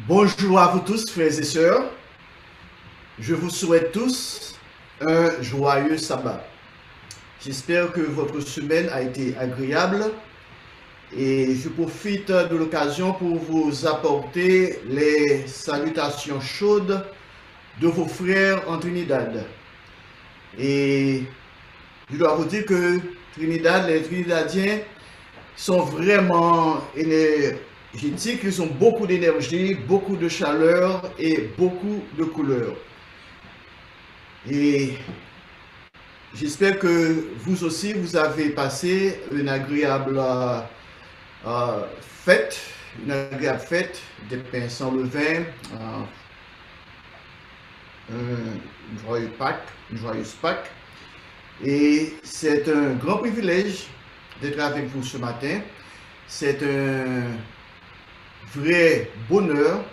Bonjour à vous tous, frères et sœurs. Je vous souhaite tous un joyeux sabbat. J'espère que votre semaine a été agréable et je profite de l'occasion pour vous apporter les salutations chaudes de vos frères en Trinidad. Et je dois vous dire que les Trinidadiens sont vraiment énergétiques, ils ont beaucoup d'énergie, beaucoup de chaleur et beaucoup de couleurs. Et j'espère que vous aussi, vous avez passé une agréable fête, des pains sans levain, une joyeuse Pâques. Et c'est un grand privilège d'être avec vous ce matin. C'est un vrai bonheur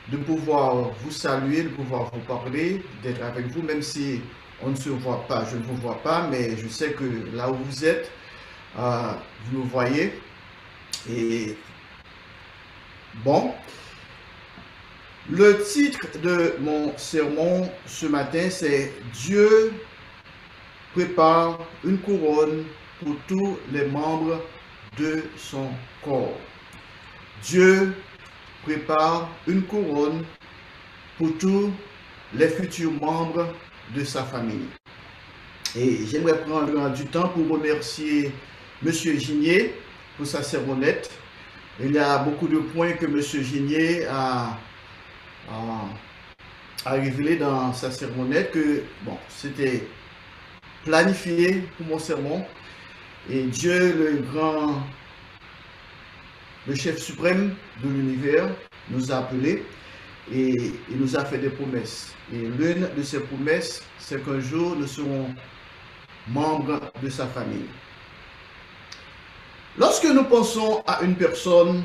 de pouvoir vous saluer, de pouvoir vous parler, d'être avec vous, même si on ne se voit pas, je ne vous vois pas, mais je sais que là où vous êtes, vous me voyez. Et bon, le titre de mon sermon ce matin, c'est « Dieu prépare une couronne pour tous les membres de son corps ». Dieu prépare une couronne pour tous les futurs membres de sa famille. Et j'aimerais prendre du temps pour remercier M. Gigné pour sa sermonnette. Il y a beaucoup de points que M. Gigné a révélé dans sa sermonnette que bon, c'était planifié pour mon sermon. Et Dieu, le chef suprême de l'univers, nous a appelés et il nous a fait des promesses. Et l'une de ces promesses, c'est qu'un jour, nous serons membres de sa famille. Lorsque nous pensons à une personne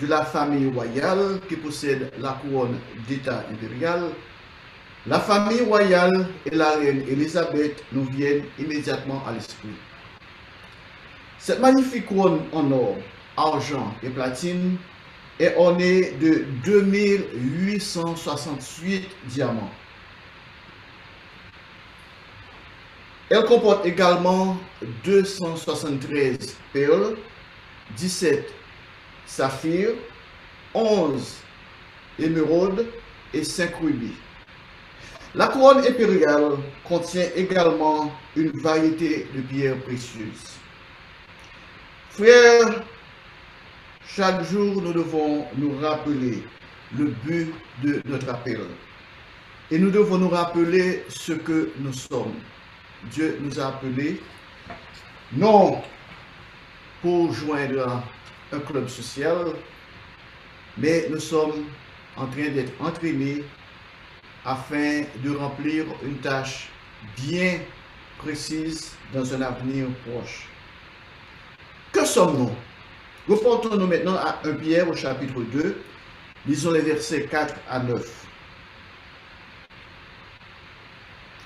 de la famille royale qui possède la couronne d'État impérial, la famille royale et la reine Élisabeth nous viennent immédiatement à l'esprit. Cette magnifique couronne en or, argent et platine est ornée de 2868 diamants. Elle comporte également 273 perles, 17 saphirs, 11 émeraudes et 5 rubis. La couronne impériale contient également une variété de pierres précieuses. Frères, chaque jour nous devons nous rappeler le but de notre appel. Et nous devons nous rappeler ce que nous sommes. Dieu nous a appelés non pour joindre un club social, mais nous sommes en train d'être entraînés afin de remplir une tâche bien précise dans un avenir proche. Que sommes-nous? Reportons-nous maintenant à 1 Pierre au chapitre 2, lisons les versets 4 à 9.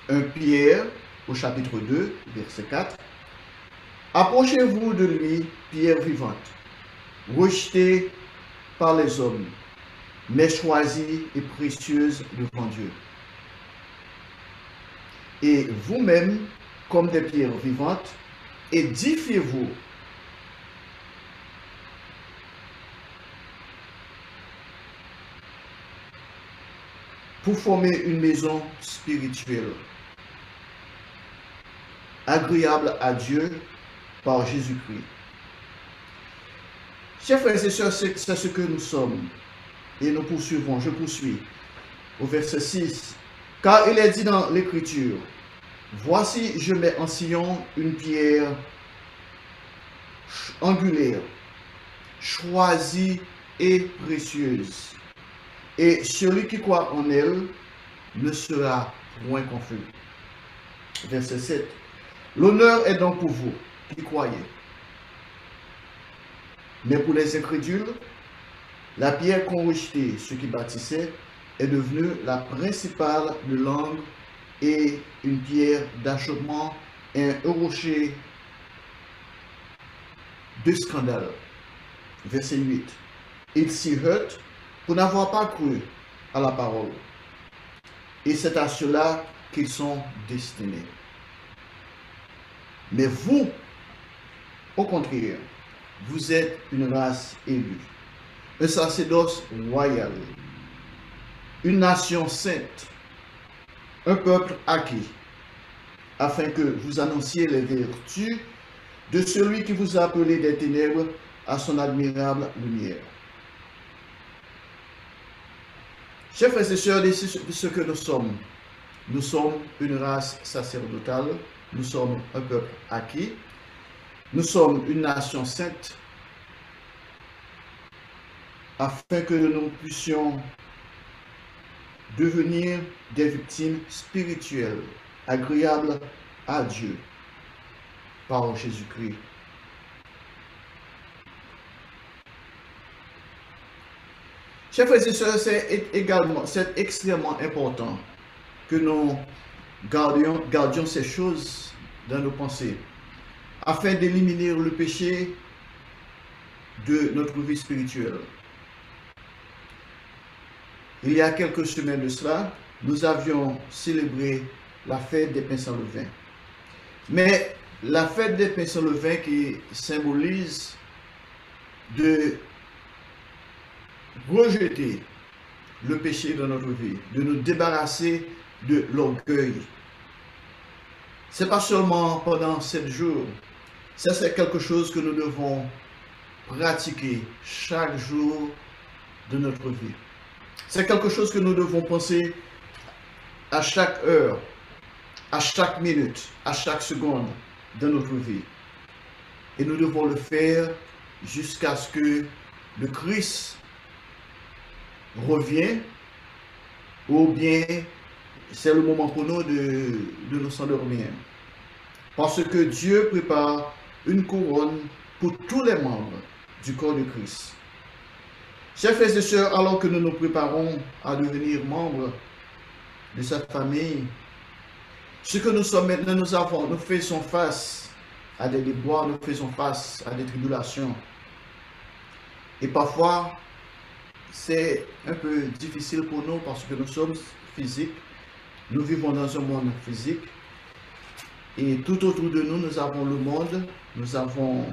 1 Pierre au chapitre 2, verset 4. Approchez-vous de lui, pierre vivante, rejetée par les hommes, mais choisie et précieuse devant Dieu. Et vous-même, comme des pierres vivantes, édifiez-vous pour former une maison spirituelle, agréable à Dieu par Jésus-Christ. Chers frères et sœurs, c'est ce que nous sommes. Et nous poursuivons, je poursuis. Au verset 6. Car il est dit dans l'Écriture, voici je mets en Sion une pierre angulaire, choisie et précieuse. Et celui qui croit en elle ne sera point confus. Verset 7. L'honneur est donc pour vous qui croyez. Mais pour les incrédules, la pierre qu'ont rejetée ceux qui bâtissaient est devenue la principale de l'angle et une pierre d'achoppement et un rocher de scandale. Verset 8. Ils s'y heurtent pour n'avoir pas cru à la parole. Et c'est à cela qu'ils sont destinés. Mais vous, au contraire, vous êtes une race élue, un sacerdoce royal, une nation sainte, un peuple acquis, afin que vous annonciez les vertus de celui qui vous a appelé des ténèbres à son admirable lumière. Chers frères et sœurs, de ce que nous sommes une race sacerdotale, nous sommes un peuple acquis, nous sommes une nation sainte, afin que nous puissions devenir des victimes spirituelles, agréables à Dieu, par Jésus-Christ. Chers frères et sœurs, c'est extrêmement important que nous gardions ces choses dans nos pensées, afin d'éliminer le péché de notre vie spirituelle. Il y a quelques semaines de cela, nous avions célébré la fête des pains sans levain. Mais la fête des pains sans levain qui symbolise de rejeter le péché dans notre vie, de nous débarrasser de l'orgueil. Ce n'est pas seulement pendant 7 jours, ça c'est quelque chose que nous devons pratiquer chaque jour de notre vie. C'est quelque chose que nous devons penser à chaque heure, à chaque minute, à chaque seconde de notre vie. Et nous devons le faire jusqu'à ce que le Christ revienne, ou bien c'est le moment pour nous de nous s'endormir. Parce que Dieu prépare une couronne pour tous les membres du corps de Christ. Chers frères et sœurs, alors que nous nous préparons à devenir membres de sa famille, ce que nous sommes maintenant, nous faisons face à des déboires, nous faisons face à des tribulations. Et parfois, c'est un peu difficile pour nous parce que nous sommes physiques, nous vivons dans un monde physique. Et tout autour de nous, nous avons le monde, nous avons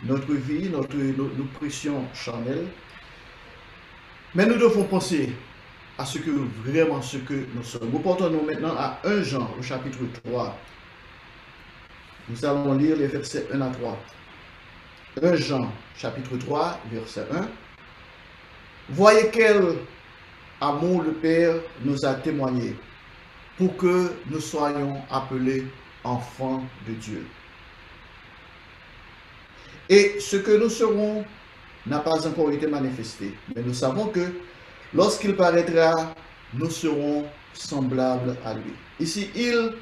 notre vie, nos pressions charnelles. Mais nous devons penser à ce que nous sommes. Nous portons-nous maintenant à 1 Jean, au chapitre 3. Nous allons lire les versets 1 à 3. 1 Jean, chapitre 3, verset 1. Voyez quel amour le Père nous a témoigné pour que nous soyons appelés enfants de Dieu. Et ce que nous serons n'a pas encore été manifesté. Mais nous savons que lorsqu'il paraîtra, nous serons semblables à lui. Ici, il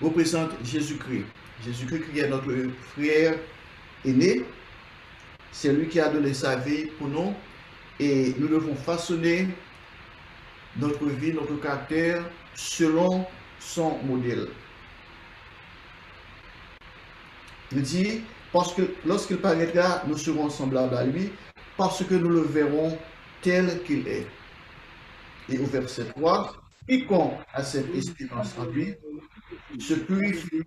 représente Jésus-Christ. Jésus-Christ qui est notre frère aîné. C'est lui qui a donné sa vie pour nous. Et nous devons façonner notre vie, notre caractère selon son modèle. Il dit, parce que lorsqu'il paraîtra, nous serons semblables à lui, parce que nous le verrons tel qu'il est. Et au verset 3, quiconque a cette espérance en lui se purifie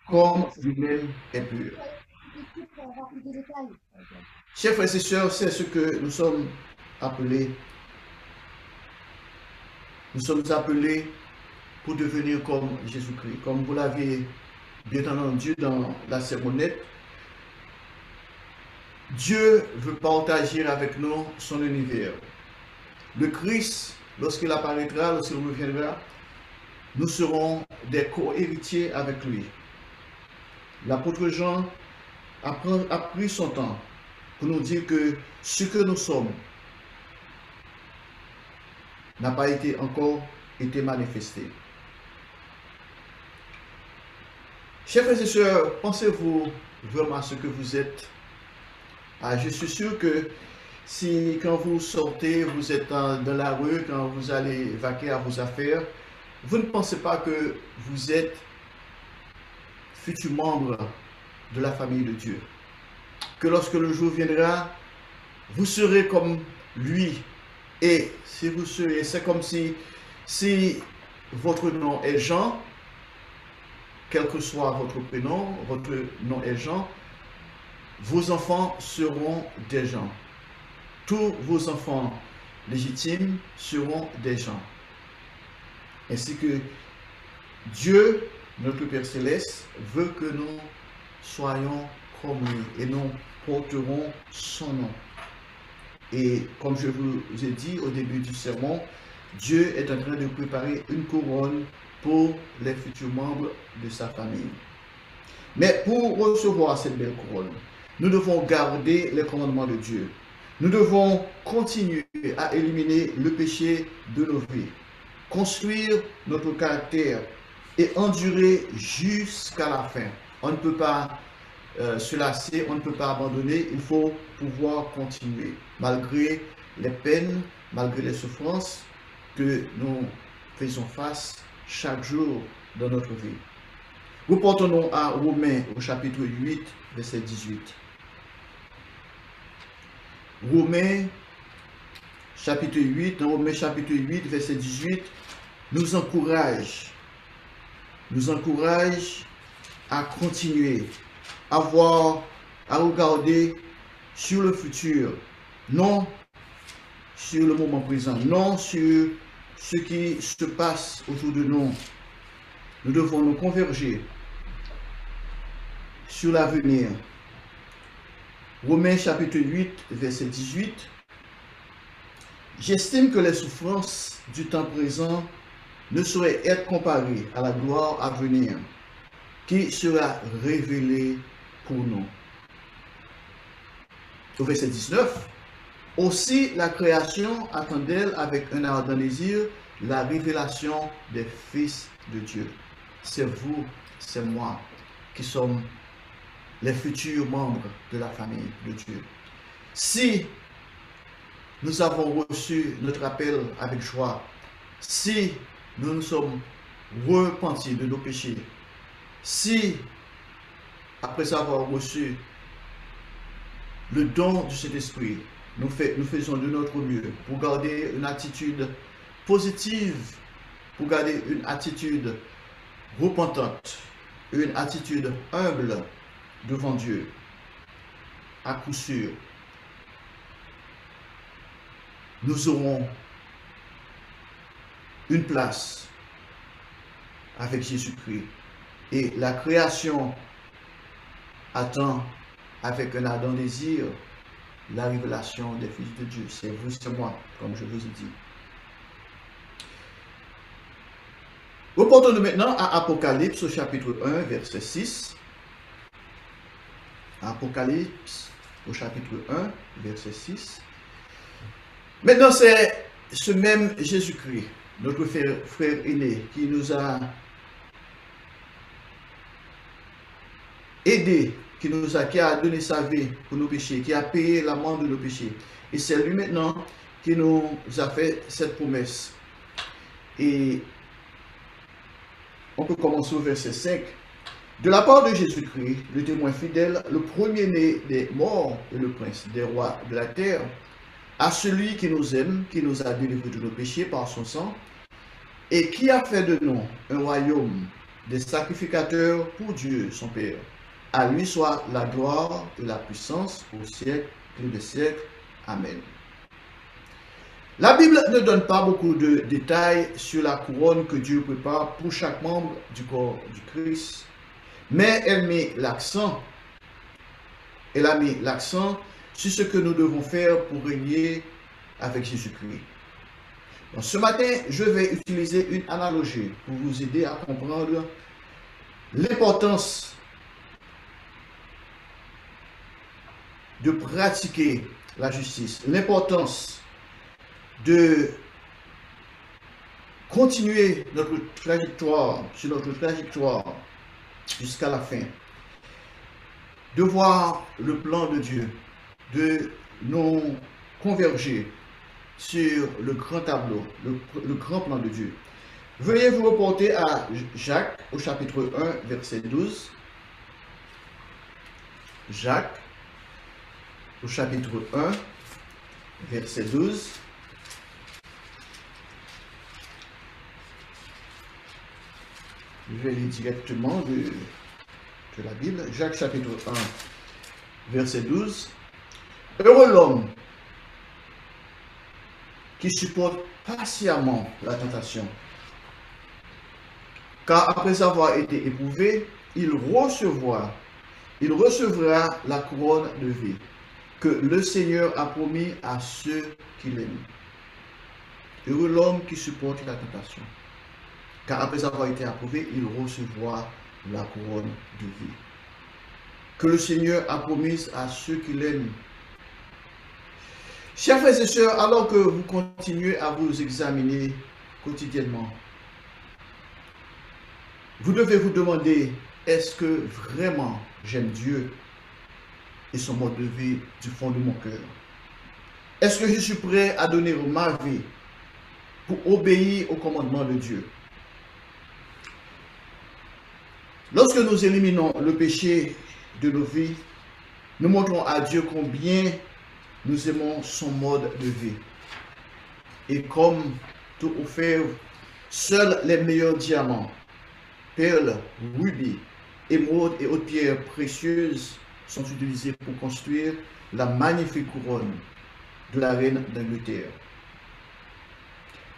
comme lui-même est pur. Chers frères et sœurs, c'est ce que nous sommes appelés. Nous sommes appelés pour devenir comme Jésus-Christ. Comme vous l'avez bien entendu dans la sermonnette, Dieu veut partager avec nous son univers. Le Christ, lorsqu'il apparaîtra, lorsqu'il reviendra, nous serons des co-héritiers avec lui. L'apôtre Jean a pris son temps pour nous dire que ce que nous sommes n'a pas encore été manifesté. Chers frères et sœurs, pensez-vous vraiment à ce que vous êtes? Je suis sûr que si quand vous sortez, vous êtes dans la rue, quand vous allez vaquer à vos affaires, vous ne pensez pas que vous êtes futur membre de la famille de Dieu. Que lorsque le jour viendra, vous serez comme lui Et si vous seriez, c'est comme si votre nom est Jean, quel que soit votre prénom, votre nom est Jean, vos enfants seront des gens. Tous vos enfants légitimes seront des gens. Ainsi que Dieu, notre Père Céleste, veut que nous soyons comme lui et nous porterons son nom. Et comme je vous ai dit au début du sermon, Dieu est en train de préparer une couronne pour les futurs membres de sa famille. Mais pour recevoir cette belle couronne, nous devons garder les commandements de Dieu. Nous devons continuer à éliminer le péché de nos vies, construire notre caractère et endurer jusqu'à la fin. On ne peut pas se lasser, on ne peut pas abandonner, il faut pouvoir continuer, malgré les peines, malgré les souffrances que nous faisons face chaque jour dans notre vie. Reportons-nous à Romains au chapitre 8, verset 18. Romains chapitre 8, dans Romains chapitre 8, verset 18, nous encourage à continuer, à regarder sur le futur, non sur le moment présent, non sur ce qui se passe autour de nous. Nous devons nous converger sur l'avenir. Romains chapitre 8, verset 18. J'estime que les souffrances du temps présent ne sauraient être comparées à la gloire à venir qui sera révélée pour nous. Au verset 19. Aussi la création attend-elle avec un ardent désir la révélation des fils de Dieu. C'est vous, c'est moi qui sommes les futurs membres de la famille de Dieu. Si nous avons reçu notre appel avec joie, si nous nous sommes repentis de nos péchés, si après avoir reçu le don du Saint-Esprit, nous faisons de notre mieux pour garder une attitude positive, pour garder une attitude repentante, une attitude humble devant Dieu, à coup sûr, nous aurons une place avec Jésus-Christ. Et la création attend avec un ardent désir la révélation des fils de Dieu. C'est vous, c'est moi, comme je vous ai dit. Reportons-nous maintenant à Apocalypse au chapitre 1, verset 6. Apocalypse au chapitre 1, verset 6. Maintenant, c'est ce même Jésus-Christ, notre frère aîné, qui nous a aidés, qui a donné sa vie pour nos péchés, qui a payé l'amende de nos péchés. Et c'est lui maintenant qui nous a fait cette promesse. Et on peut commencer au verset 5. De la part de Jésus-Christ, le témoin fidèle, le premier-né des morts et le prince des rois de la terre, à celui qui nous aime, qui nous a délivrés de nos péchés par son sang, et qui a fait de nous un royaume des sacrificateurs pour Dieu, son Père. À lui soit la gloire et la puissance au siècle des siècles. Amen. La Bible ne donne pas beaucoup de détails sur la couronne que Dieu prépare pour chaque membre du corps du Christ, mais elle a mis l'accent sur ce que nous devons faire pour régner avec Jésus-Christ. Donc, ce matin, je vais utiliser une analogie pour vous aider à comprendre l'importance de pratiquer la justice, l'importance de continuer notre trajectoire, sur notre trajectoire jusqu'à la fin, de voir le plan de Dieu, de nous converger sur le grand tableau, le grand plan de Dieu. Veuillez vous reporter à Jacques au chapitre 1, verset 12. Jacques au chapitre 1, verset 12. Je vais lire directement de la Bible. Jacques chapitre 1, verset 12. Heureux l'homme qui supporte patiemment la tentation, car après avoir été éprouvé, il recevra la couronne de vie que le Seigneur a promis à ceux qui l'aiment. Heureux l'homme qui supporte la tentation, car après avoir été éprouvé, il recevra la couronne de vie que le Seigneur a promise à ceux qui l'aiment. Chers frères et sœurs, alors que vous continuez à vous examiner quotidiennement, vous devez vous demander, est-ce que vraiment j'aime Dieu et son mode de vie du fond de mon cœur? Est-ce que je suis prêt à donner ma vie pour obéir au commandement de Dieu? Lorsque nous éliminons le péché de nos vies, nous montrons à Dieu combien nous aimons son mode de vie. Et comme tout offert, seuls les meilleurs diamants, perles, rubis, émeraudes et autres pierres précieuses sont utilisés pour construire la magnifique couronne de la reine d'Angleterre.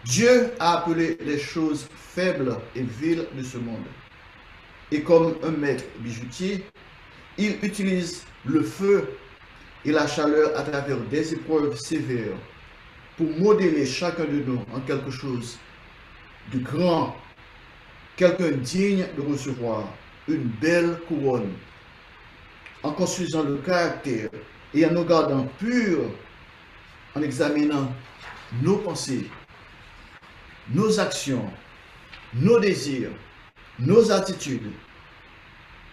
Dieu a appelé les choses faibles et viles de ce monde. Et comme un maître bijoutier, il utilise le feu et la chaleur à travers des épreuves sévères pour modeler chacun de nous en quelque chose de grand, quelqu'un digne de recevoir une belle couronne, en construisant le caractère et en nous gardant purs, en examinant nos pensées, nos actions, nos désirs, nos attitudes,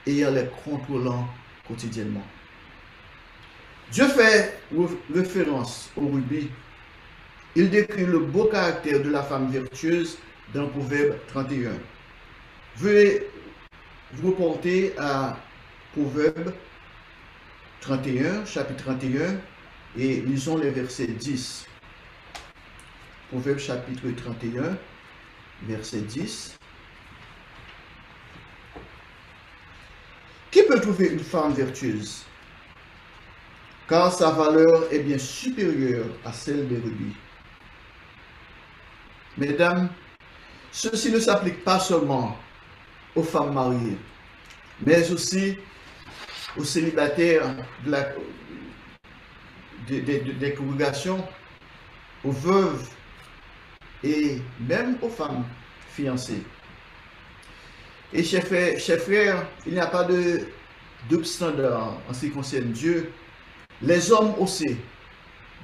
et en les contrôlant quotidiennement. Dieu fait référence au rubis. Il décrit le beau caractère de la femme vertueuse dans Proverbe 31. Veuillez vous reporter à Proverbe 31, chapitre 31, et lisons les versets 10. Proverbe chapitre 31, verset 10. Qui peut trouver une femme vertueuse? Car sa valeur est bien supérieure à celle des rubis. Mesdames, ceci ne s'applique pas seulement aux femmes mariées, mais aussi aux célibataires des congrégations, aux veuves et même aux femmes fiancées. Et chers frères, il n'y a pas de double standard en ce qui concerne Dieu. Les hommes aussi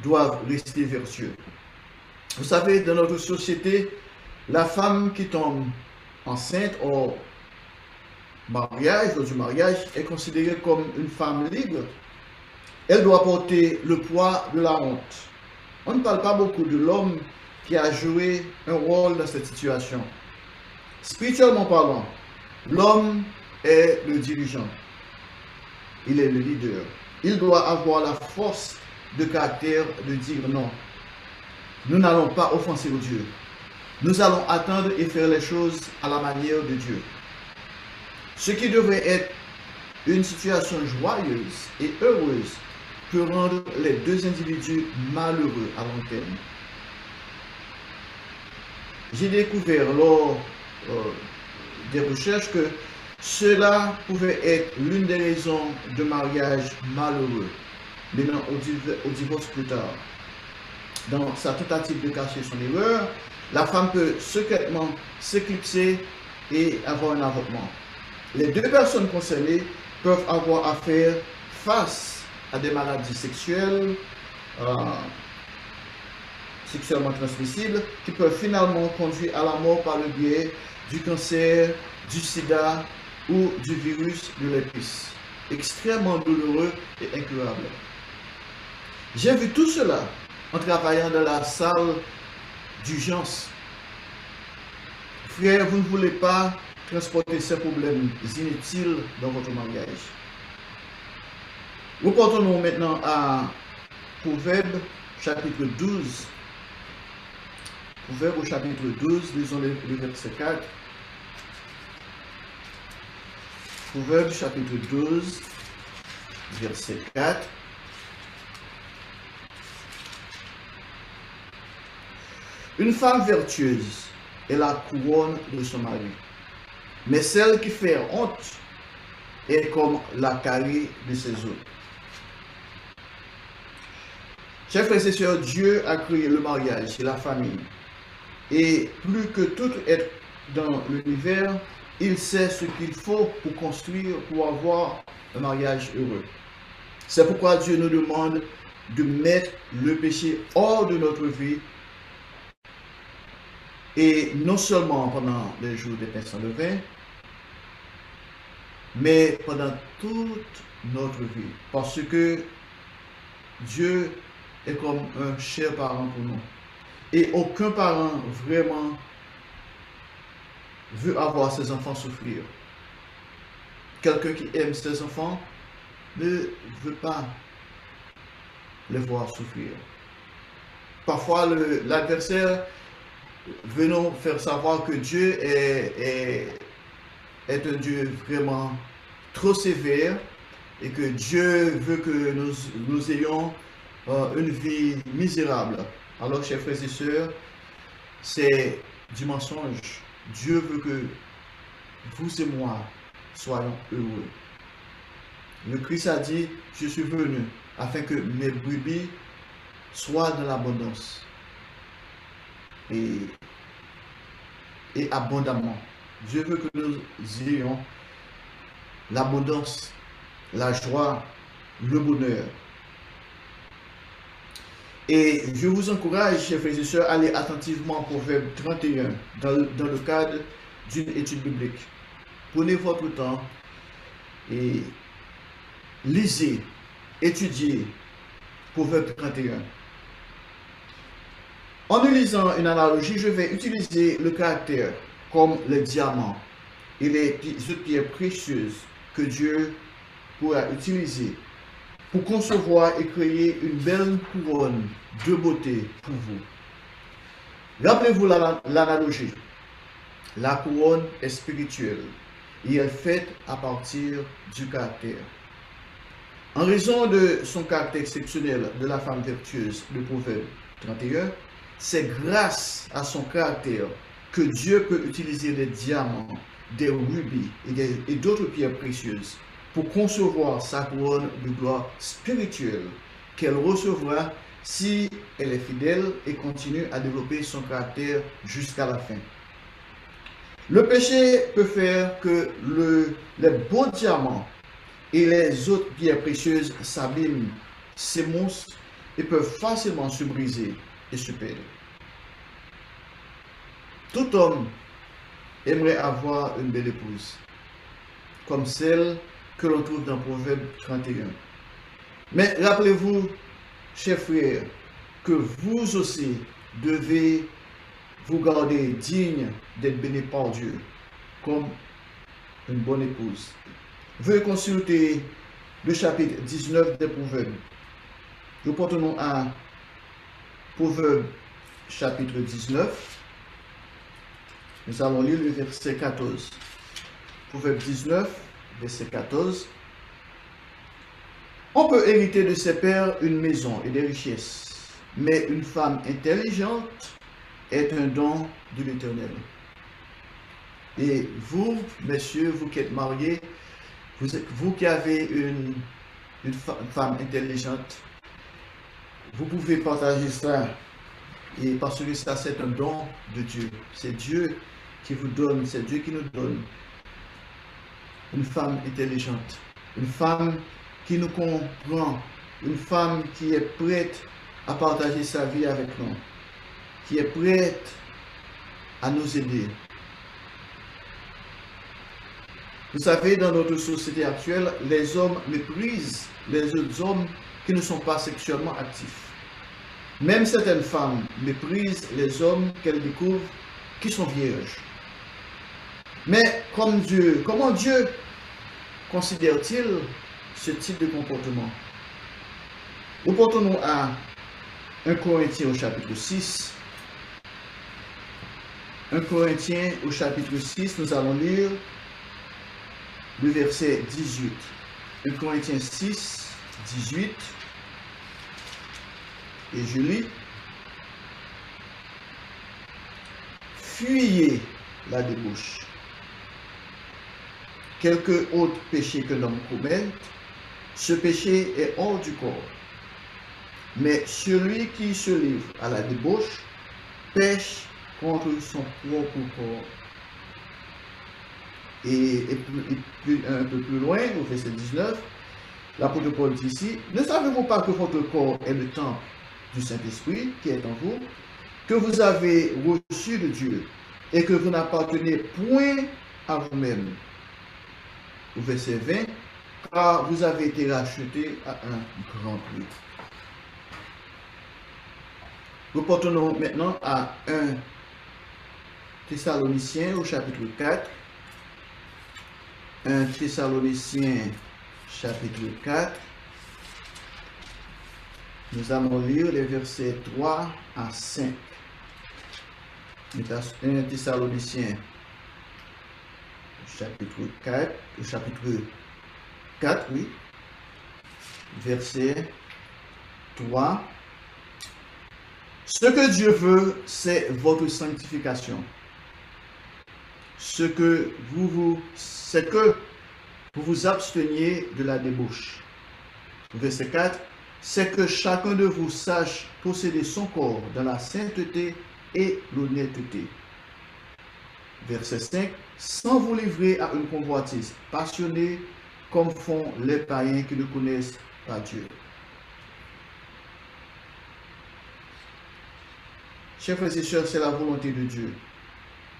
doivent rester vertueux. Vous savez, dans notre société, la femme qui tombe enceinte au mariage, lors du mariage, est considérée comme une femme libre. Elle doit porter le poids de la honte. On ne parle pas beaucoup de l'homme qui a joué un rôle dans cette situation. Spirituellement parlant, l'homme est le dirigeant. Il est le leader. Il doit avoir la force de caractère de dire non. Nous n'allons pas offenser Dieu. Nous allons attendre et faire les choses à la manière de Dieu. Ce qui devrait être une situation joyeuse et heureuse peut rendre les deux individus malheureux à long terme. J'ai découvert lors des recherches que cela pouvait être l'une des raisons de mariage malheureux, menant au divorce plus tard. Dans sa tentative de cacher son erreur, la femme peut secrètement s'éclipser et avoir un avortement. Les deux personnes concernées peuvent avoir à faire face à des maladies sexuelles, sexuellement transmissibles, qui peuvent finalement conduire à la mort par le biais du cancer, du sida ou du virus de l'herpès. Extrêmement douloureux et incurable. J'ai vu tout cela en travaillant dans la salle d'urgence. Frère, vous ne voulez pas transporter ces problèmes inutiles dans votre mariage. Reportons-nous maintenant à Proverbe chapitre 12. Proverbe au chapitre 12, lisons le verset 4. Proverbe chapitre 12, verset 4. Une femme vertueuse est la couronne de son mari, mais celle qui fait honte est comme la carie de ses os. Chers frères et sœurs, Dieu a créé le mariage et la famille. Et plus que tout être dans l'univers, il sait ce qu'il faut pour construire, pour avoir un mariage heureux. C'est pourquoi Dieu nous demande de mettre le péché hors de notre vie. Et non seulement pendant les jours des pains sans levain, mais pendant toute notre vie. Parce que Dieu est comme un cher parent pour nous. Et aucun parent vraiment veut avoir ses enfants souffrir. Quelqu'un qui aime ses enfants ne veut pas les voir souffrir. Parfois, l'adversaire veut nous faire savoir que Dieu est un Dieu vraiment trop sévère et que Dieu veut que nous ayons une vie misérable. Alors, chers frères et sœurs, c'est du mensonge. Dieu veut que vous et moi soyons heureux. Le Christ a dit, je suis venu afin que mes brebis soient dans l'abondance. Et abondamment. Dieu veut que nous ayons l'abondance, la joie, le bonheur. Et je vous encourage, chers frères et sœurs, à aller attentivement au Proverbe 31 dans le cadre d'une étude biblique. Prenez votre temps et lisez, étudiez Proverbe 31. En lisant une analogie, je vais utiliser le caractère comme les diamants et les autres pierres précieuses que Dieu pourra utiliser pour concevoir et créer une belle couronne de beauté pour vous. Rappelez-vous l'analogie. La couronne est spirituelle et elle est faite à partir du caractère. En raison de son caractère exceptionnel de la femme vertueuse de Proverbe 31, c'est grâce à son caractère que Dieu peut utiliser des diamants, des rubis et d'autres pierres précieuses pour concevoir sa couronne de gloire spirituelle qu'elle recevra si elle est fidèle et continue à développer son caractère jusqu'à la fin. Le péché peut faire que les beaux diamants et les autres pierres précieuses s'abîment, s'émoussent et peuvent facilement se briser et se perdre. Tout homme aimerait avoir une belle épouse, comme celle que l'on trouve dans Proverbe 31. Mais rappelez-vous, chers frères, que vous aussi devez vous garder digne d'être béni par Dieu, comme une bonne épouse. Veuillez consulter le chapitre 19 des Proverbes. Nous portons à Proverbe chapitre 19. Nous allons lire le verset 14. Proverbe 19, verset 14. On peut hériter de ses pères une maison et des richesses, mais une femme intelligente est un don de l'Éternel. Et vous, messieurs, vous qui êtes mariés, vous qui avez une femme intelligente, vous pouvez partager ça. Et parce que ça, c'est un don de Dieu. C'est Dieu qui vous donne, c'est Dieu qui nous donne une femme intelligente, une femme qui nous comprend, une femme qui est prête à partager sa vie avec nous, qui est prête à nous aider. Vous savez, dans notre société actuelle, les hommes méprisent les autres hommes qui ne sont pas sexuellement actifs. Même certaines femmes méprisent les hommes qu'elles découvrent qui sont vierges. Mais comment Dieu considère-t-il ce type de comportement? Reportons-nous à 1 Corinthiens au chapitre 6. 1 Corinthiens au chapitre 6, nous allons lire le verset 18. 1 Corinthiens 6, 18. Et je lis. Fuyez la débauche. Quelque autre péché que l'homme commette, ce péché est hors du corps. Mais celui qui se livre à la débauche pêche contre son propre corps. Et un peu plus loin, au verset 19, l'apôtre Paul dit ici, ne savez-vous pas que votre corps est le temple du Saint-Esprit qui est en vous, que vous avez reçu de Dieu et que vous n'appartenez point à vous-même. Au verset 20, car vous avez été rachetés à un grand prix. Reportons maintenant à 1 Thessaloniciens au chapitre 4. 1 Thessaloniciens chapitre 4. Nous allons lire les versets 3 à 5. 1 Thessaloniciens chapitre 4, oui, verset 3. Ce que Dieu veut, c'est votre sanctification. C'est que vous vous absteniez de la débauche. Verset 4. C'est que chacun de vous sache posséder son corps dans la sainteté et l'honnêteté. Verset 5. Sans vous livrer à une convoitise passionnée comme font les païens qui ne connaissent pas Dieu. Chers frères et sœurs, c'est la volonté de Dieu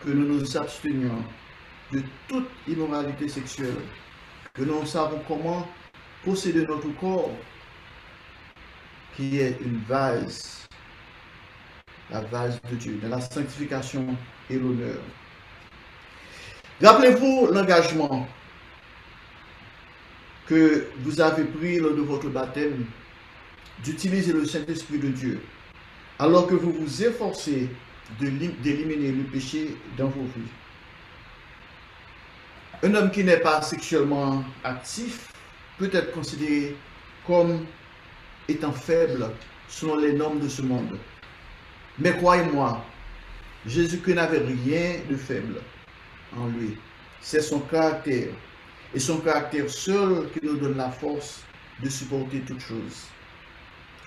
que nous nous abstenions de toute immoralité sexuelle, que nous savons comment posséder notre corps, qui est une vase, la vase de Dieu, dans la sanctification et l'honneur. Rappelez-vous l'engagement que vous avez pris lors de votre baptême d'utiliser le Saint-Esprit de Dieu, alors que vous vous efforcez d'éliminer le péché dans vos vies. Un homme qui n'est pas sexuellement actif peut être considéré comme étant faible selon les normes de ce monde. Mais croyez-moi, Jésus-Christ n'avait rien de faible en lui. C'est son caractère, et son caractère seul qui nous donne la force de supporter toutes choses.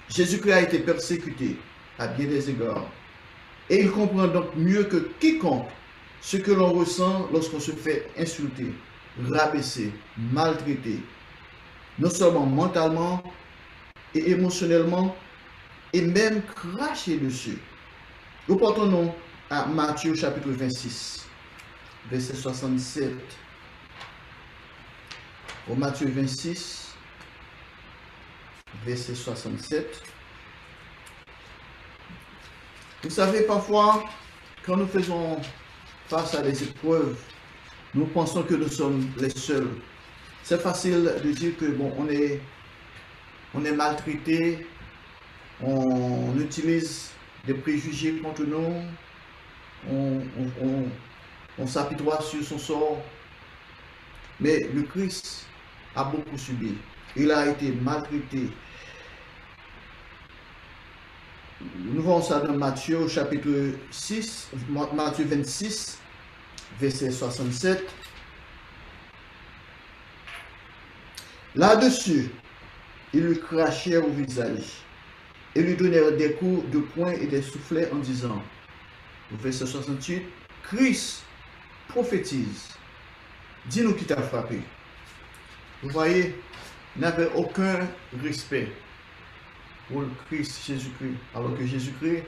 Jésus-Christ a été persécuté à bien des égards, et il comprend donc mieux que quiconque ce que l'on ressent lorsqu'on se fait insulter, rabaisser, maltraiter, non seulement mentalement et émotionnellement, et même cracher dessus. Reportons-nous à Matthieu chapitre 26, verset 67. Au Matthieu 26, verset 67. Vous savez, parfois, quand nous faisons face à des épreuves, nous pensons que nous sommes les seuls. C'est facile de dire que bon, on est maltraité, on utilise des préjugés contre nous, on s'apitoie sur son sort. Mais le Christ a beaucoup subi. Il a été maltraité. Nous voyons ça dans Matthieu chapitre 6, Matthieu 26, verset 67. Là-dessus, ils lui crachèrent au visage et lui donnèrent des coups de poing et des soufflets en disant, au verset 68, Christ prophétise, dis-nous qui t'a frappé. Vous voyez, il n'avait aucun respect pour le Christ Jésus-Christ, alors que Jésus-Christ,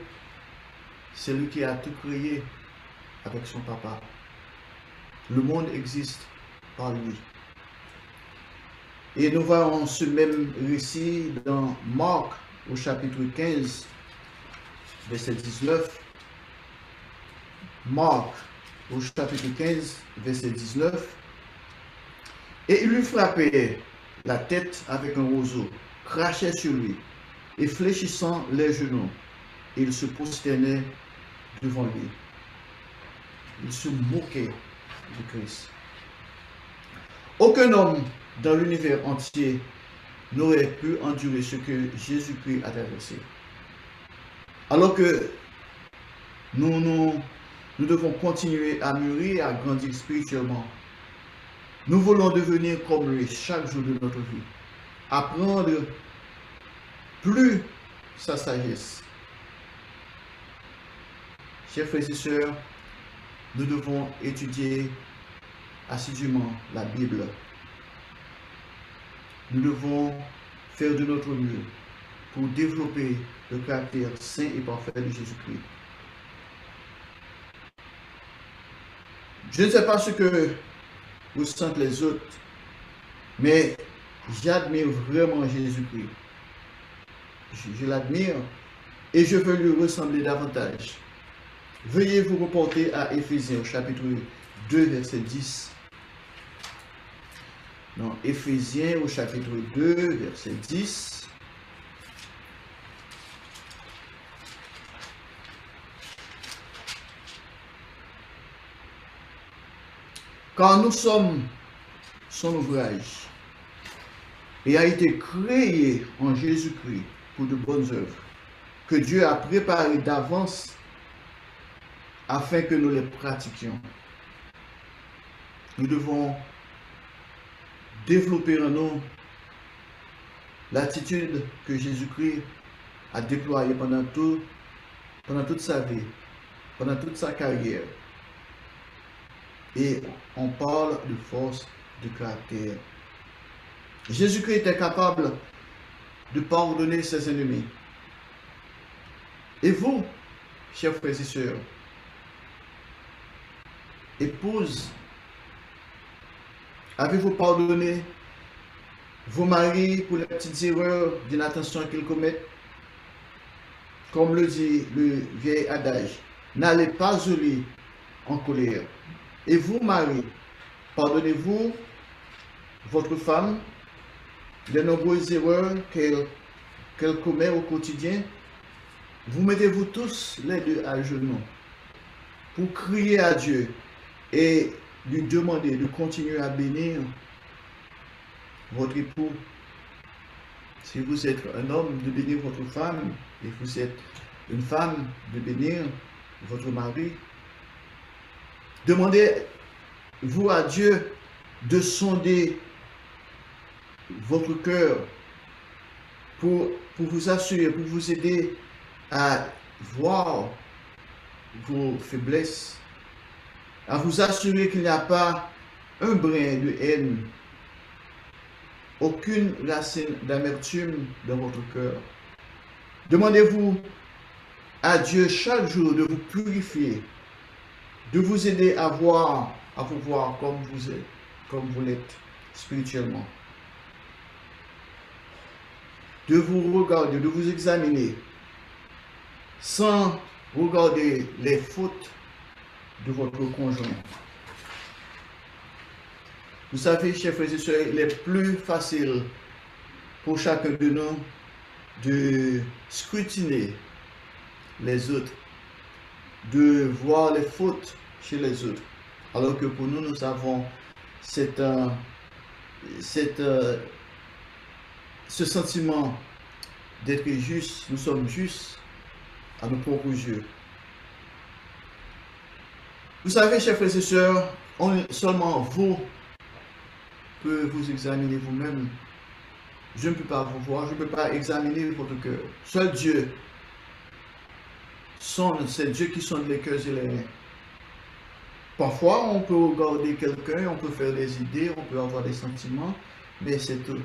c'est lui qui a tout créé avec son papa. Le monde existe par lui. Et nous voyons ce même récit dans Marc au chapitre 15, verset 19. Marc au chapitre 15, verset 19. Et il lui frappait la tête avec un roseau, crachait sur lui, et fléchissant les genoux, il se prosternait devant lui. Il se moquait de Christ. Aucun homme dans l'univers entier n'aurait pu endurer ce que Jésus-Christ a traversé. Alors que nous devons continuer à mûrir et à grandir spirituellement. Nous voulons devenir comme lui chaque jour de notre vie. Apprendre plus sa sagesse. Chers frères et sœurs, nous devons étudier assidûment la Bible. Nous devons faire de notre mieux pour développer le caractère saint et parfait de Jésus-Christ. Je ne sais pas ce que ressentent les autres, mais j'admire vraiment Jésus-Christ. Je l'admire et je veux lui ressembler davantage. Veuillez vous reporter à Éphésiens au chapitre 2, verset 10. Dans Éphésiens au chapitre 2, verset 10. Car nous sommes son ouvrage et a été créé en Jésus-Christ pour de bonnes œuvres que Dieu a préparées d'avance afin que nous les pratiquions. Nous devons développer en nous l'attitude que Jésus-Christ a déployée pendant toute sa vie, pendant toute sa carrière. Et on parle de force de caractère. Jésus-Christ était capable de pardonner ses ennemis. Et vous, chers frères et sœurs, épouses, avez-vous pardonné vos maris pour les petites erreurs d'inattention qu'ils commettent? Comme le dit le vieil adage, n'allez pas au lit en colère. Et vous, mari, pardonnez-vous votre femme les nombreuses erreurs qu'elle commet au quotidien? Vous mettez-vous tous les deux à genoux pour crier à Dieu et lui demander de continuer à bénir votre époux? Si vous êtes un homme, de bénir votre femme, et vous êtes une femme, de bénir votre mari. Demandez-vous à Dieu de sonder votre cœur pour vous assurer, pour vous aider à voir vos faiblesses, à vous assurer qu'il n'y a pas un brin de haine, aucune racine d'amertume dans votre cœur. Demandez-vous à Dieu chaque jour de vous purifier, de vous aider à vous voir comme vous êtes, comme vous l'êtes spirituellement. De vous regarder, de vous examiner, sans regarder les fautes de votre conjoint. Vous savez, chers frères et sœurs, il est plus facile pour chacun de nous de scrutiner les autres, de voir les fautes chez les autres. Alors que pour nous, nous avons ce sentiment d'être juste, nous sommes justes à nos propres yeux. Vous savez, chers frères et sœurs, seulement vous pouvez vous examiner vous-même. Je ne peux pas vous voir, je ne peux pas examiner votre cœur. Seul Dieu, c'est Dieu qui sonde les cœurs et les reins. Parfois, on peut regarder quelqu'un, on peut faire des idées, on peut avoir des sentiments, mais c'est tout.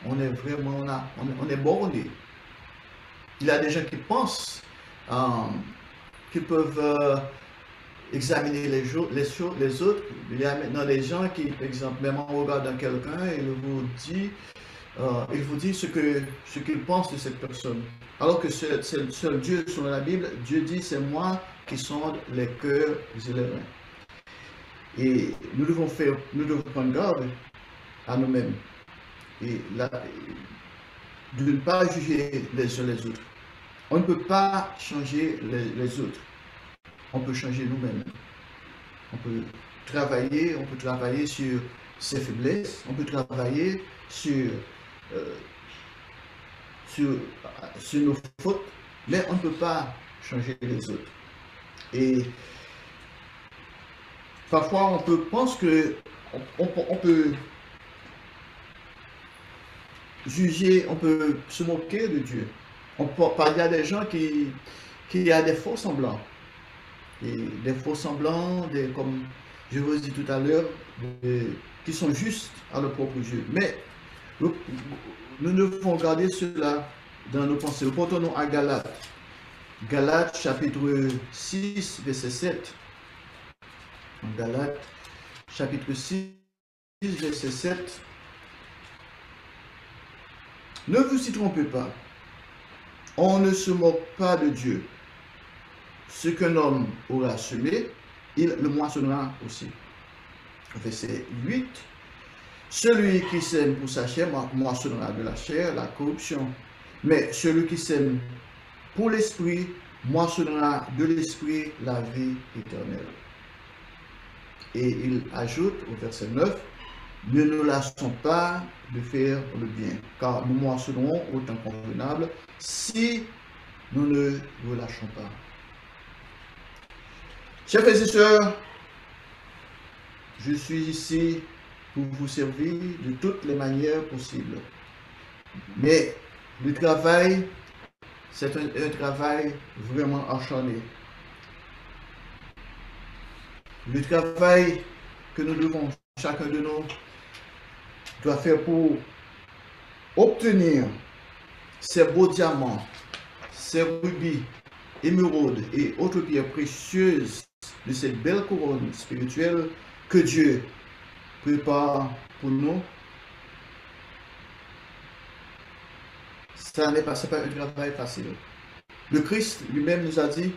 On est vraiment là, on est borné. Il y a des gens qui pensent qu'ils peuvent examiner les autres. Il y a maintenant des gens qui, par exemple, même en regardant quelqu'un, il vous dit ce qu'il pense de cette personne. Alors que seul Dieu, selon la Bible, Dieu dit, c'est moi qui sonde les cœurs et les reins. Et nous devons prendre garde à nous-mêmes. Et là, de ne pas juger les uns les autres. On ne peut pas changer les autres. On peut changer nous-mêmes. On peut travailler sur ses faiblesses, on peut travailler euh, sur, sur nos fautes, mais on ne peut pas changer les autres. Et parfois, on peut penser que on peut juger, on peut se moquer de Dieu. Il y a des gens qui a des faux semblants. Et des faux semblants, comme je vous ai dit tout à l'heure, qui sont justes à leur propre Dieu. Mais nous devons garder cela dans nos pensées. Retournons à Galates. Galates chapitre 6, verset 7. Galates chapitre 6, verset 7. Ne vous y trompez pas. On ne se moque pas de Dieu. Ce qu'un homme aura semé, il le moissonnera aussi. Verset 8. Celui qui sème pour sa chair moissonnera de la chair la corruption. Mais celui qui sème pour l'esprit moissonnera de l'esprit la vie éternelle. Et il ajoute au verset 9, ne nous lassons pas de faire le bien, car nous moissonnerons au temps convenable si nous ne relâchons pas. Chers frères et sœurs, je suis ici pour vous servir de toutes les manières possibles. Mais le travail, c'est un travail vraiment acharné. Le travail que nous devons, chacun de nous, doit faire pour obtenir ces beaux diamants, ces rubis, émeraudes et autres pierres précieuses de cette belle couronne spirituelle que Dieu prépare pour nous. Ça n'est pas un travail facile. Le Christ lui-même nous a dit,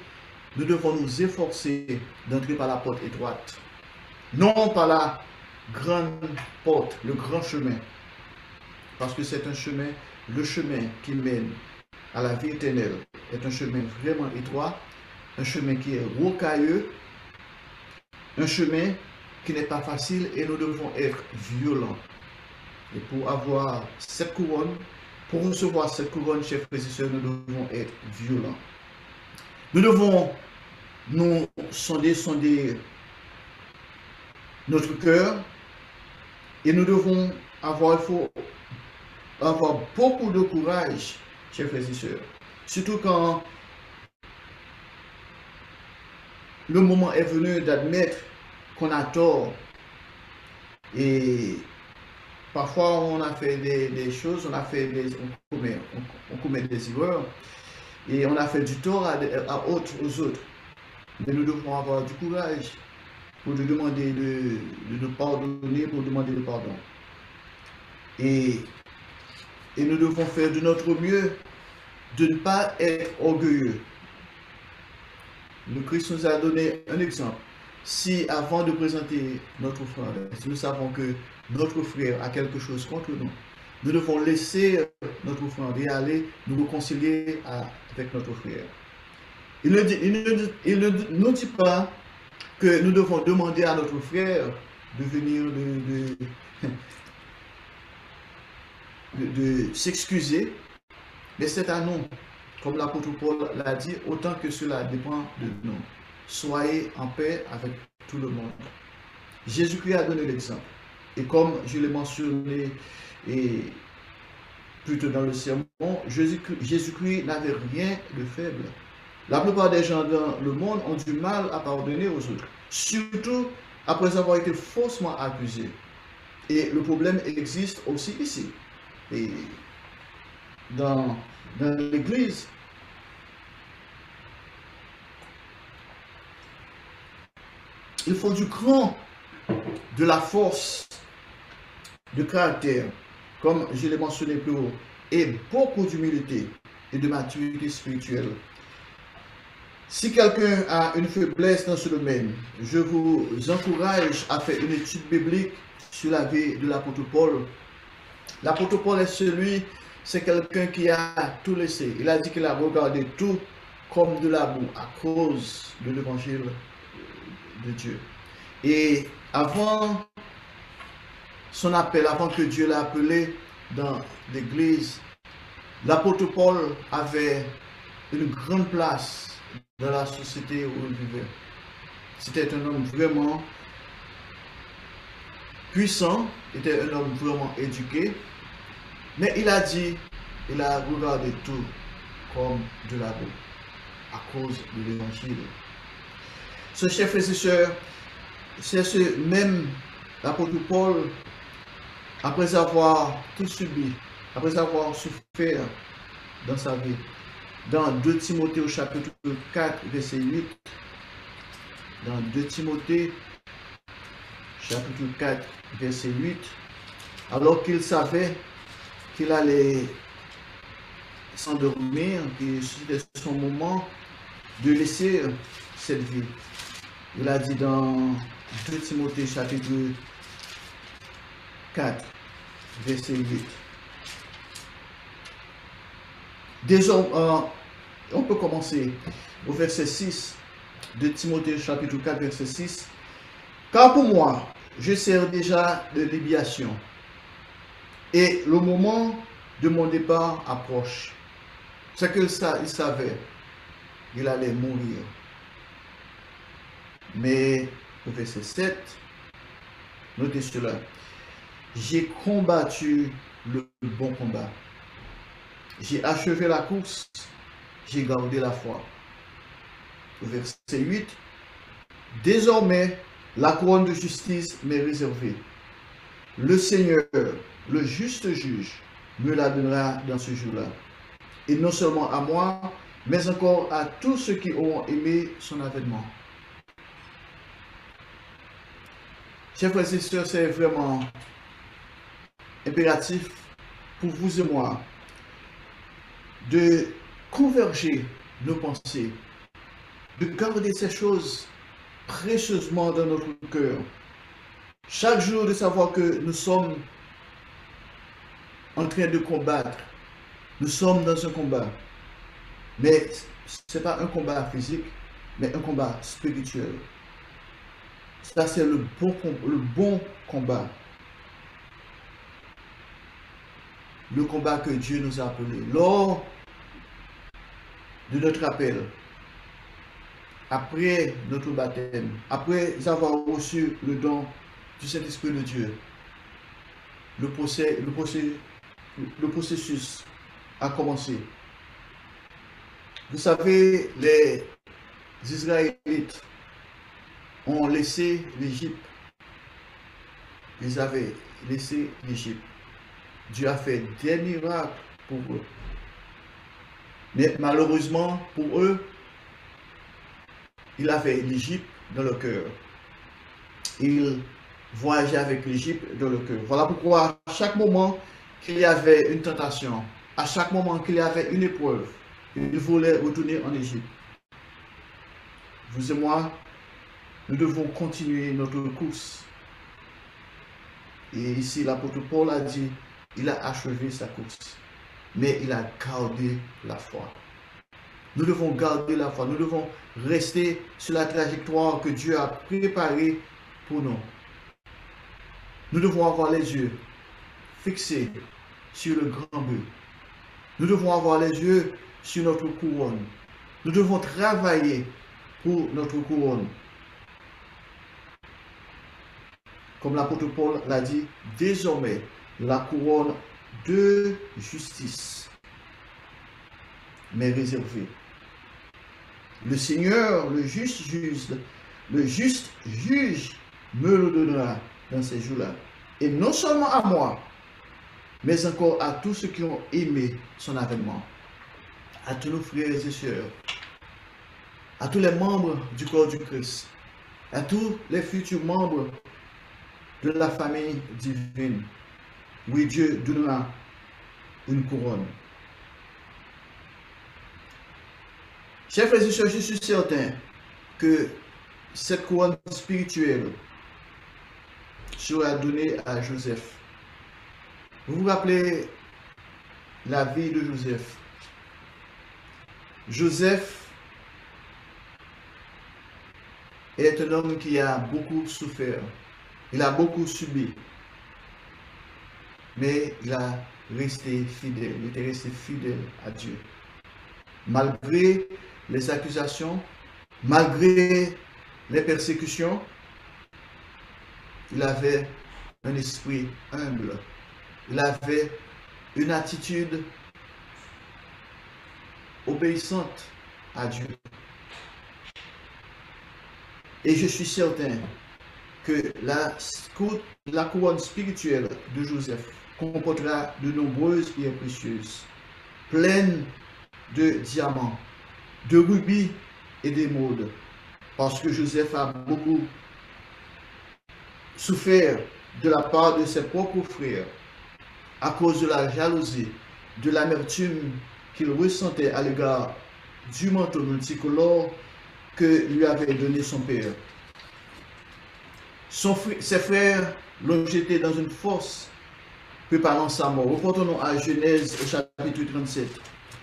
nous devons nous efforcer d'entrer par la porte étroite, non par la grande porte, le grand chemin, parce que c'est un chemin, le chemin qui mène à la vie éternelle est un chemin vraiment étroit, un chemin qui est rocailleux, un chemin qui n'est pas facile et nous devons être violents. Et pour avoir cette couronne, pour recevoir cette couronne, chers frères et sœurs, nous devons être violents. Nous devons nous sonder notre cœur et nous devons avoir beaucoup de courage, chers frères et sœurs. Surtout quand le moment est venu d'admettre qu'on a tort. Et parfois on a fait des choses, on commet des erreurs et on a fait du tort aux autres. Mais nous devons avoir du courage pour nous demander de nous pardonner, pour demander le pardon. Et nous devons faire de notre mieux de ne pas être orgueilleux. Le Christ nous a donné un exemple. Si avant de présenter notre frère, si nous savons que notre frère a quelque chose contre nous, nous devons laisser notre frère et aller nous réconcilier avec notre frère. Il ne nous dit pas que nous devons demander à notre frère de venir de s'excuser, mais c'est à nous, comme l'apôtre Paul l'a dit, autant que cela dépend de nous. Soyez en paix avec tout le monde. Jésus-Christ a donné l'exemple. Et comme je l'ai mentionné plus tôt dans le sermon, Jésus-Christ n'avait rien de faible. La plupart des gens dans le monde ont du mal à pardonner aux autres, surtout après avoir été faussement accusés. Et le problème existe aussi ici. Et dans l'Église, il faut du cran, de la force, de caractère, comme je l'ai mentionné plus haut, et beaucoup d'humilité et de maturité spirituelle. Si quelqu'un a une faiblesse dans ce domaine, je vous encourage à faire une étude biblique sur la vie de l'apôtre Paul. L'apôtre Paul c'est quelqu'un qui a tout laissé. Il a dit qu'il a regardé tout comme de la boue à cause de l'évangile de Dieu. Et avant son appel, avant que Dieu l'a appelé dans l'église, l'apôtre Paul avait une grande place dans la société où il vivait. C'était un homme vraiment puissant, était un homme vraiment éduqué, mais il a dit, il a regardé tout comme de la boue à cause de l'évangile. Ce chef et ses sœurs, c'est ce même apôtre Paul, après avoir tout subi, après avoir souffert dans sa vie, dans 2 Timothée au chapitre 4, verset 8, dans 2 Timothée, chapitre 4, verset 8, alors qu'il savait qu'il allait s'endormir, que c'était son moment de laisser cette vie. Il a dit dans 2 Timothée, chapitre 4, verset 8. Désormais, on peut commencer au verset 6 de Timothée chapitre 4 verset 6. Car pour moi, je sers déjà de libération et le moment de mon départ approche. C'est que ça, il savait qu'il allait mourir. Mais au verset 7, notez cela. J'ai combattu le bon combat. J'ai achevé la course, j'ai gardé la foi. Au verset 8, désormais, la couronne de justice m'est réservée. Le Seigneur, le juste juge, me la donnera dans ce jour-là. Et non seulement à moi, mais encore à tous ceux qui auront aimé son avènement. Chers frères et sœurs, c'est vraiment impératif pour vous et moi de converger nos pensées, de garder ces choses précieusement dans notre cœur. Chaque jour de savoir que nous sommes en train de combattre. Nous sommes dans un combat. Mais ce n'est pas un combat physique, mais un combat spirituel. Ça, c'est le bon combat. Le combat que Dieu nous a appelé. Lors de notre appel, après notre baptême, après avoir reçu le don du Saint-Esprit de Dieu, le processus a commencé. Vous savez, les Israélites ont laissé l'Égypte. Ils avaient laissé l'Égypte. Dieu a fait des miracles pour eux. Mais malheureusement, pour eux, il avait l'Égypte dans le cœur. Ils voyageaient avec l'Égypte dans le cœur. Voilà pourquoi à chaque moment qu'il y avait une tentation, à chaque moment qu'il y avait une épreuve, ils voulaient retourner en Égypte. Vous et moi, nous devons continuer notre course. Et ici, l'apôtre Paul a dit, il a achevé sa course, mais il a gardé la foi. Nous devons garder la foi, nous devons rester sur la trajectoire que Dieu a préparée pour nous. Nous devons avoir les yeux fixés sur le grand but. Nous devons avoir les yeux sur notre couronne. Nous devons travailler pour notre couronne. Comme l'apôtre Paul l'a dit, désormais, la couronne de justice m'est réservée. Le Seigneur, le juste juge me le donnera dans ces jours-là. Et non seulement à moi, mais encore à tous ceux qui ont aimé son avènement. À tous nos frères et sœurs, à tous les membres du corps du Christ, à tous les futurs membres de la famille divine. Oui, Dieu donnera une couronne. Chers frères et sœurs, je suis certain que cette couronne spirituelle sera donnée à Joseph. Vous vous rappelez la vie de Joseph. Joseph est un homme qui a beaucoup souffert. Il a beaucoup subi. mais il a resté fidèle, il était resté fidèle à Dieu. Malgré les accusations, malgré les persécutions, il avait un esprit humble. Il avait une attitude obéissante à Dieu. Et je suis certain que la couronne spirituelle de Joseph comportera de nombreuses pierres précieuses, pleines de diamants, de rubis et d'émeraudes, parce que Joseph a beaucoup souffert de la part de ses propres frères à cause de la jalousie, de l'amertume qu'il ressentait à l'égard du manteau multicolore que lui avait donné son père. Ses frères l'ont jeté dans une fosse, préparant sa mort. Reportons-nous à Genèse au chapitre 37.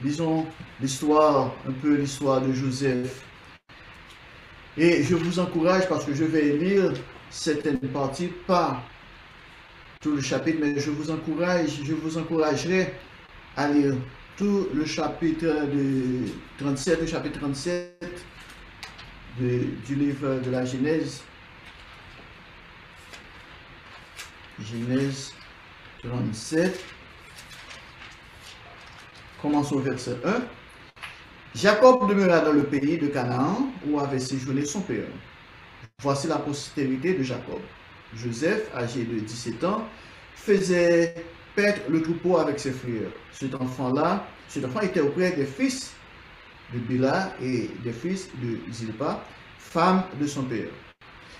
Lisons l'histoire, un peu l'histoire de Joseph. Et je vous encourage, parce que je vais lire certaines parties, pas tout le chapitre, mais je vous encouragerai à lire tout le chapitre 37 du livre de la Genèse. Genèse 37. Commençons au verset 1. Jacob demeura dans le pays de Canaan où avait séjourné son père. Voici la postérité de Jacob. Joseph, âgé de 17 ans, faisait paître le troupeau avec ses frères. Cet enfant était auprès des fils de Bila et des fils de Zilpa, femme de son père.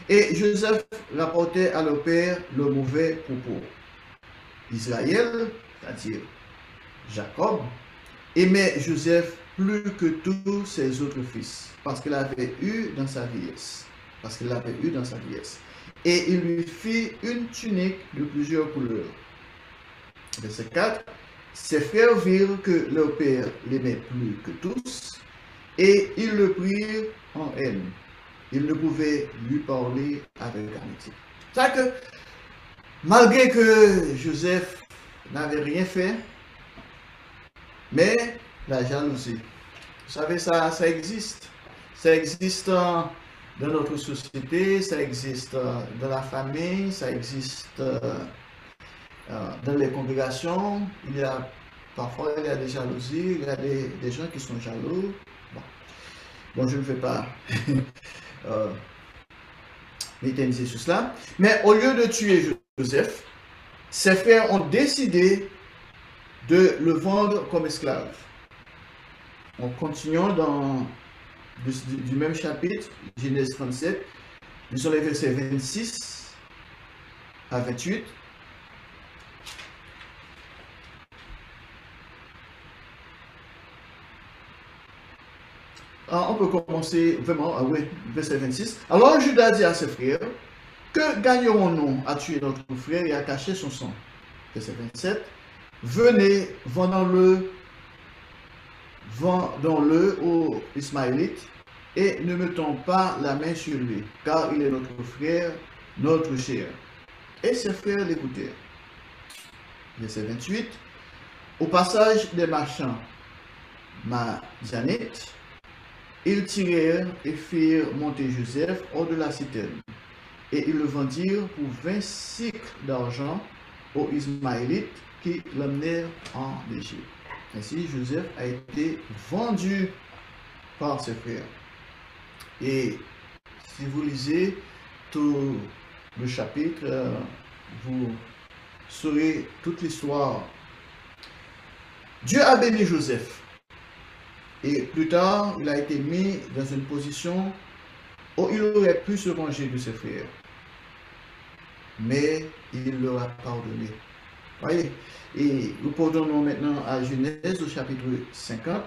Et Joseph rapportait à leur père le mauvais propos. Israël, c'est-à-dire Jacob, aimait Joseph plus que tous ses autres fils, parce qu'il l'avait eu dans sa vieillesse. Et il lui fit une tunique de plusieurs couleurs. Verset 4. Ses frères virent que leur père l'aimait plus que tous, et ils le prirent en haine. Ils ne pouvaient lui parler avec amitié. C'est-à-dire que, malgré que Joseph n'avait rien fait, mais la jalousie, vous savez, ça existe. Ça existe dans notre société, ça existe dans la famille, ça existe dans les congrégations. Parfois, il y a des jalousies, il y a des gens qui sont jaloux. Bon, je ne vais pas m'éterniser sur cela. Mais au lieu de tuer Joseph, ses frères ont décidé de le vendre comme esclave. En continuant du même chapitre, Genèse 37, lisons les versets 26 à 28. On peut commencer vraiment, verset 26. Alors Judas dit à ses frères, que gagnerons-nous à tuer notre frère et à cacher son sang? Verset 27. Venez, vendons-le aux Ismaélites et ne mettons pas la main sur lui, car il est notre frère, notre chair. Et ses frères l'écoutèrent. Verset 28. Au passage des marchands madianites, ils tirèrent et firent monter Joseph hors de la citerne. Et ils le vendirent pour 20 cycles d'argent aux Ismaélites qui l'emmenèrent en Égypte. Ainsi, Joseph a été vendu par ses frères. Et si vous lisez tout le chapitre, vous saurez toute l'histoire. Dieu a béni Joseph. Et plus tard, il a été mis dans une position où il aurait pu se venger de ses frères. Mais il leur a pardonné. Voyez, et nous portons maintenant à Genèse au chapitre 50.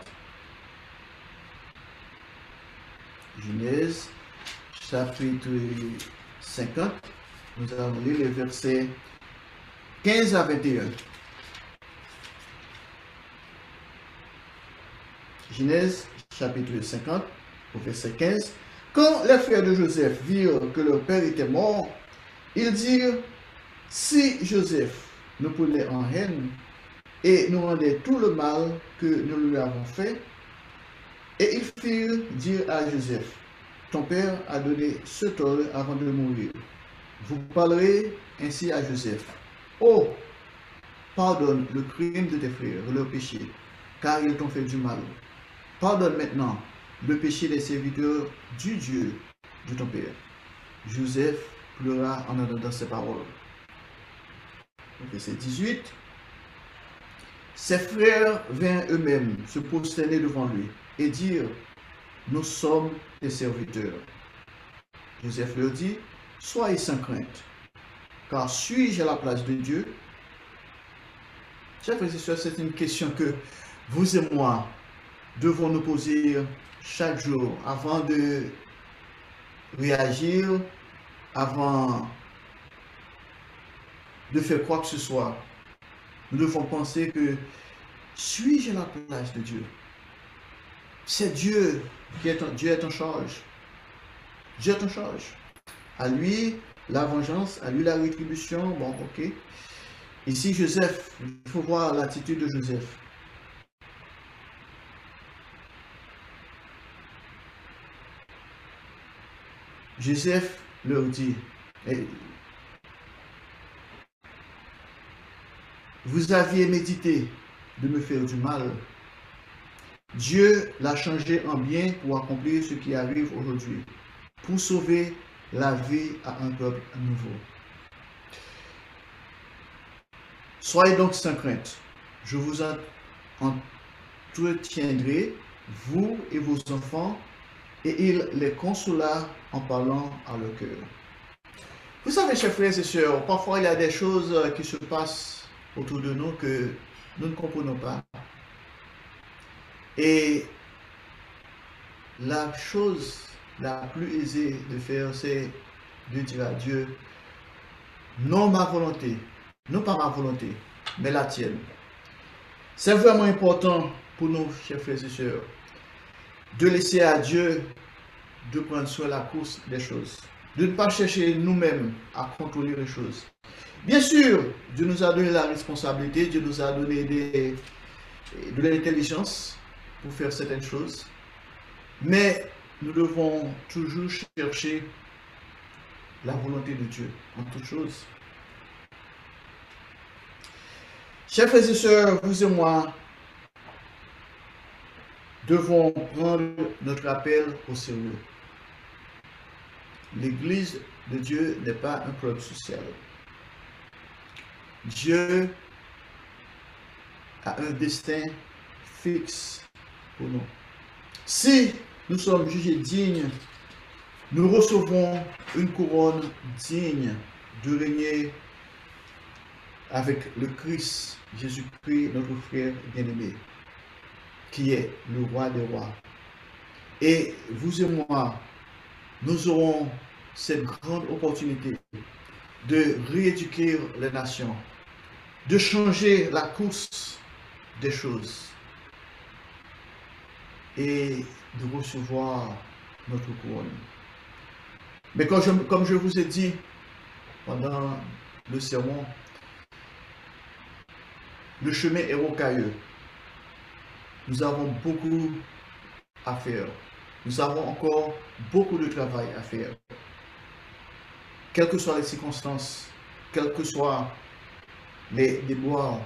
Genèse, chapitre 50. Nous allons lire les versets 15 à 21. Genèse, chapitre 50, au verset 15. Quand les frères de Joseph virent que leur père était mort, ils dirent, si Joseph nous prenait en haine et nous rendait tout le mal que nous lui avons fait. Et ils firent dire à Joseph, ton père a donné ce tort avant de mourir. Vous parlerez ainsi à Joseph. Oh, pardonne le crime de tes frères, leur péché, car ils t'ont fait du mal. Pardonne maintenant le péché des serviteurs du Dieu de ton père. Joseph pleura en entendant ces paroles. Verset 18. Ses frères vinrent eux-mêmes se prosterner devant lui et dirent, nous sommes tes serviteurs. Joseph leur dit, soyez sans crainte, car suis-je à la place de Dieu? Chers frères et sœurs, c'est une question que vous et moi devons nous poser chaque jour avant de réagir, avant de faire quoi que ce soit. Nous devons penser que suis-je à la place de Dieu? C'est Dieu Dieu est en charge. Dieu est en charge. À lui la vengeance, à lui la rétribution. Bon, ok. Ici, Joseph, il faut voir l'attitude de Joseph. Joseph leur dit, vous aviez médité de me faire du mal. Dieu l'a changé en bien pour accomplir ce qui arrive aujourd'hui, pour sauver la vie à un peuple nouveau. Soyez donc sans crainte. Je vous entretiendrai, vous et vos enfants, et il les consola en parlant à leur cœur. Vous savez, chers frères et sœurs, parfois il y a des choses qui se passent autour de nous que nous ne comprenons pas. Et la chose la plus aisée de faire, c'est de dire à Dieu, non ma volonté, non pas ma volonté, mais la tienne. C'est vraiment important pour nous, chers frères et sœurs, de laisser à Dieu de prendre sur la course des choses, de ne pas chercher nous-mêmes à contrôler les choses. Bien sûr, Dieu nous a donné la responsabilité, Dieu nous a donné de l'intelligence pour faire certaines choses, mais nous devons toujours chercher la volonté de Dieu en toutes choses. Chers frères et sœurs, vous et moi devons prendre notre appel au sérieux. L'Église de Dieu n'est pas un club social. Dieu a un destin fixe pour nous. Si nous sommes jugés dignes, nous recevons une couronne digne de régner avec le Christ, Jésus-Christ, notre frère bien-aimé, qui est le roi des rois. Et vous et moi, nous aurons cette grande opportunité de rééduquer les nations, de changer la course des choses et de recevoir notre couronne. Mais comme je vous ai dit pendant le sermon, le chemin est rocailleux. Nous avons beaucoup à faire. Nous avons encore beaucoup de travail à faire. Quelles que soient les circonstances, quels que soient les déboires,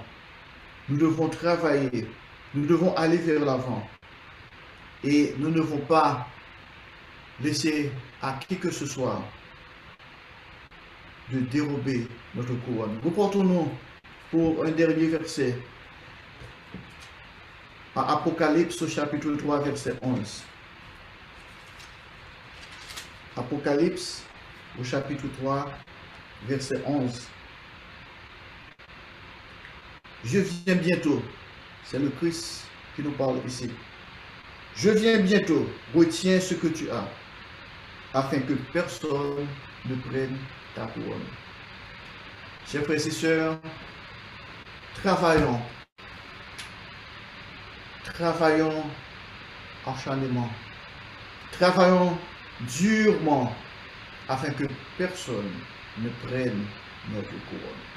nous devons travailler, nous devons aller vers l'avant. Et nous ne devons pas laisser à qui que ce soit de dérober notre couronne. Reportons-nous pour un dernier verset à Apocalypse au chapitre 3, verset 11. Apocalypse au chapitre 3, verset 11. Je viens bientôt. C'est le Christ qui nous parle ici. Je viens bientôt. Retiens ce que tu as, afin que personne ne prenne ta couronne. Chers frères et sœurs, travaillons. Travaillons acharnement. Travaillons durement afin que personne ne prenne notre couronne.